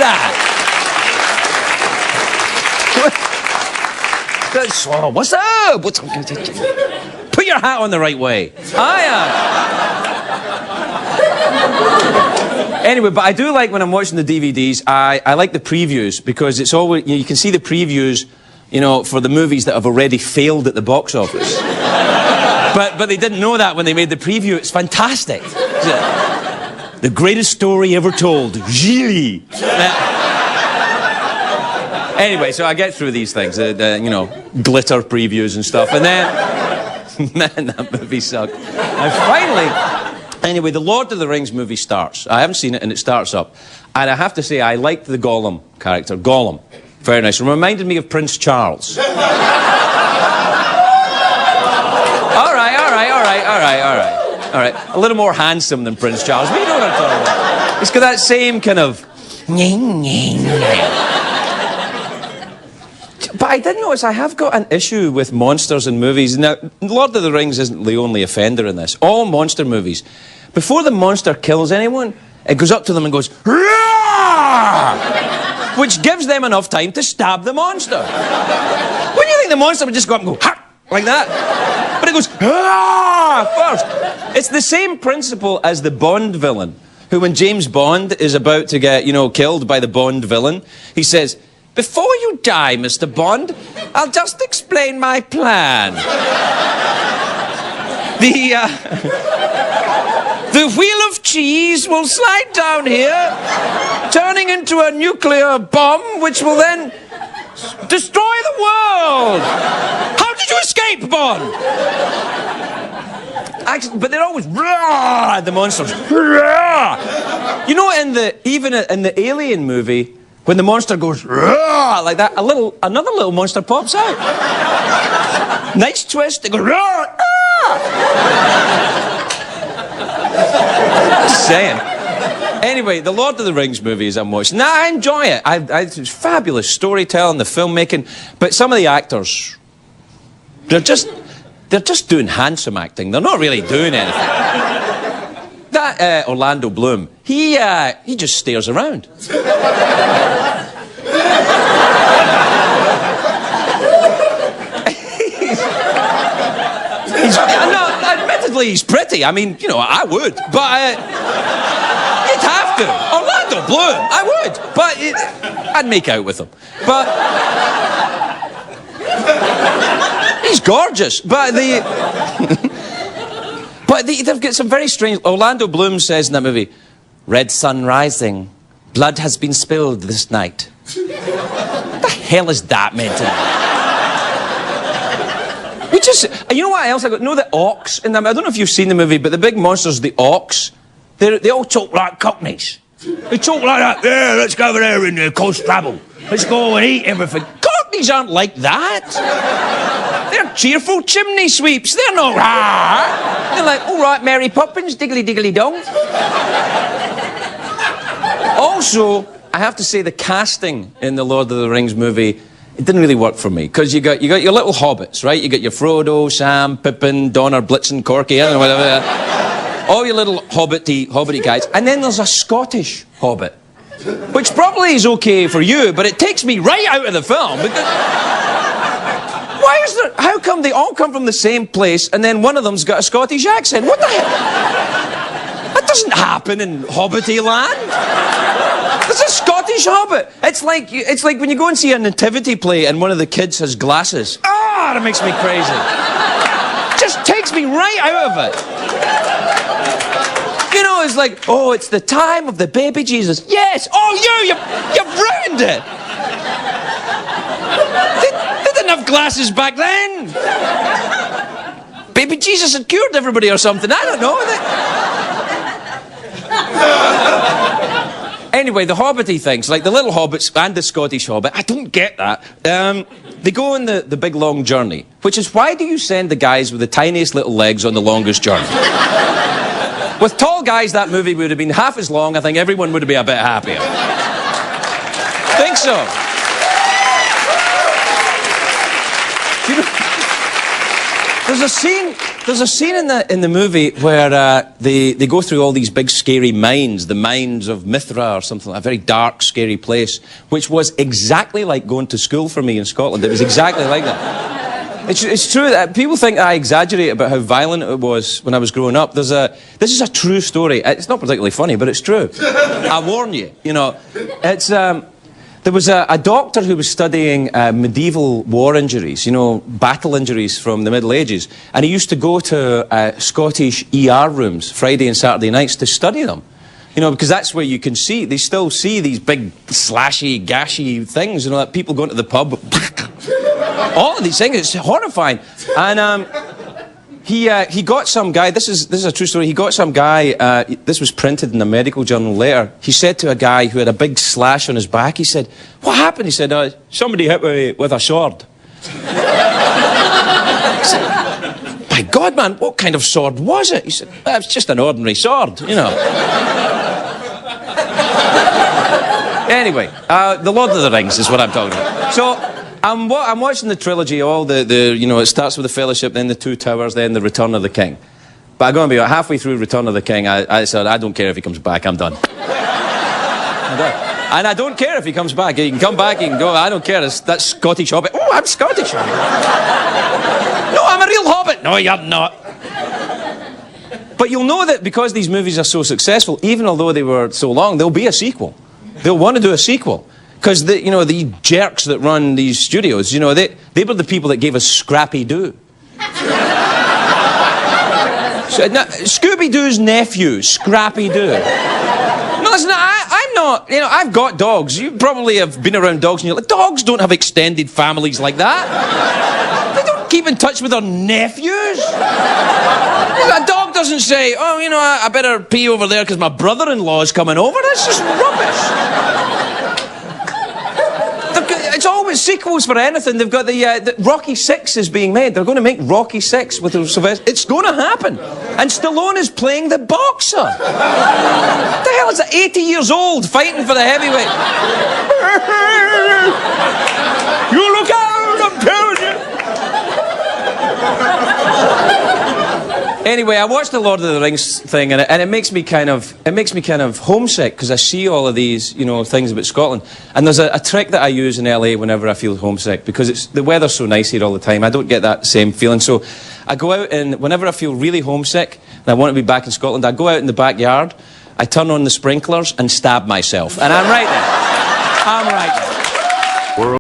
that? What's up? Put your hat on the right way. Anyway, but I do like when I'm watching the DVDs, I like the previews because it's always, you can see the previews, for the movies that have already failed at the box office. But they didn't know that when they made the preview. It's fantastic. The greatest story ever told. Really. Anyway, so I get through these things, glitter previews and stuff, and then, man, that movie sucked. And finally, anyway, the Lord of the Rings movie starts. I haven't seen it, and it starts up. And I have to say, I liked the Gollum character. Gollum. Very nice. It reminded me of Prince Charles. All right. A little more handsome than Prince Charles, but you know what I'm talking about. He's got that same kind of... But I did notice I have got an issue with monsters in movies. Now, Lord of the Rings isn't the only offender in this. All monster movies, before the monster kills anyone, it goes up to them and goes, "Rah!" which gives them enough time to stab the monster. When you think the monster would just go up and go, "Ha!" like that. But it goes, "Ah!" first. It's the same principle as the Bond villain, who when James Bond is about to get, killed by the Bond villain, he says, "Before you die, Mr. Bond, I'll just explain my plan. The wheel of cheese will slide down here, turning into a nuclear bomb, which will then destroy the world. How did you escape, Bond?" Actually, but they're always rah, the monsters. Rah. Even in the Alien movie, when the monster goes rah, like that, another little monster pops out. Nice twist. They go rah, ah. Just saying. Anyway, the Lord of the Rings movies I'm watching. Now I enjoy it. It's fabulous storytelling, the filmmaking, but some of the actors, they're just doing handsome acting. They're not really doing anything. That Orlando Bloom, he just stares around. Admittedly, he's pretty. I mean, I would, but you'd have to. Orlando Bloom, I would, but I'd make out with him. But he's gorgeous. But they've got some very strange... Orlando Bloom says in that movie, "Red sun rising, blood has been spilled this night." What the hell is that meant to be? You know what else I got? The orcs in them. I don't know if you've seen the movie, but the big monsters, the orcs, they all talk like cockneys. They talk like that. "Yeah, let's go over there and cause trouble. Let's go and eat everything." Cockneys aren't like that. They're cheerful chimney sweeps. They're not rah. They're like, "All right, Mary Poppins, diggly diggly dong." Also, I have to say the casting in the Lord of the Rings movie, it didn't really work for me, because you got your little hobbits, right? You got your Frodo, Sam, Pippin, Donner, Blitzen, Corky, I don't know, whatever. All your little hobbity guys. And then there's a Scottish hobbit, which probably is okay for you, but it takes me right out of the film, because... How come they all come from the same place and then one of them's got a Scottish accent? What the hell? That doesn't happen in Hobbity land. There's a Scottish hobbit. It's like when you go and see a nativity play and one of the kids has glasses. Ah, that makes me crazy. Just takes me right out of it. It's like, "Oh, it's the time of the baby Jesus." Yes. Oh, you've ruined it. They didn't have glasses back then. Baby Jesus had cured everybody or something. I don't know. Anyway, the hobbity things, like the little hobbits and the Scottish hobbit, I don't get that. They go on the big long journey, which is, why do you send the guys with the tiniest little legs on the longest journey? With tall guys, that movie would have been half as long. I think everyone would be a bit happier. Think so. There's a scene There's a scene in the movie where they go through all these big scary mines, the mines of Mithra or something, like a very dark, scary place, which was exactly like going to school for me in Scotland. It was exactly like that. It's true that people think I exaggerate about how violent it was when I was growing up. This is a true story. It's not particularly funny, but it's true. I warn you. You know, there was a doctor who was studying medieval war injuries, you know, battle injuries from the Middle Ages, and he used to go to Scottish ER rooms Friday and Saturday nights to study them. You know, because that's where you can see, they still see these big slashy, gashy things, you know, like people going to the pub. All of these things, it's horrifying. And he got some guy, this is a true story, he got some guy, this was printed in a medical journal later, he said to a guy who had a big slash on his back, he said, "What happened?" He said, "Somebody hit me with a sword." He said, "My God, man, what kind of sword was it?" He said, "Well, it's just an ordinary sword, you know." Anyway, The Lord of the Rings is what I'm talking about. So, I'm watching the trilogy, all you know, it starts with the Fellowship, then the Two Towers, then the Return of the King. But I'm going to be halfway through Return of the King, I said, I don't care if he comes back, I'm done. I'm done. And I don't care if he comes back. He can come back, he can go, I don't care, that's Scottish Hobbit. Oh, I'm Scottish. No, I'm a real Hobbit. No, you're not. But you'll know that because these movies are so successful, even although they were so long, there'll be a sequel. They'll want to do a sequel. Because, you know, the jerks that run these studios, you know, they were the people that gave us Scrappy-Doo. So, Scooby-Doo's nephew, Scrappy-Doo. No, listen, I'm not, you know, I've got dogs. You probably have been around dogs and you're like, dogs don't have extended families like that. They don't keep in touch with their nephews. A dog doesn't say, "Oh, you know, I better pee over there because my brother-in-law's coming over." That's just rubbish. It's always sequels for anything. They've got the Rocky 6 is being made. They're going to make Rocky 6 with Sylvester. It's going to happen. And Stallone is playing the boxer. What the hell is that? 80 years old fighting for the heavyweight. You look out, I'm telling you. Anyway, I watched the Lord of the Rings thing, and it makes me kind of homesick because I see all of these, you know, things about Scotland. And there's a trick that I use in LA whenever I feel homesick because the weather's so nice here all the time. I don't get that same feeling. So I go out and whenever I feel really homesick and I want to be back in Scotland, I go out in the backyard, I turn on the sprinklers and stab myself. And I'm right there. I'm right there.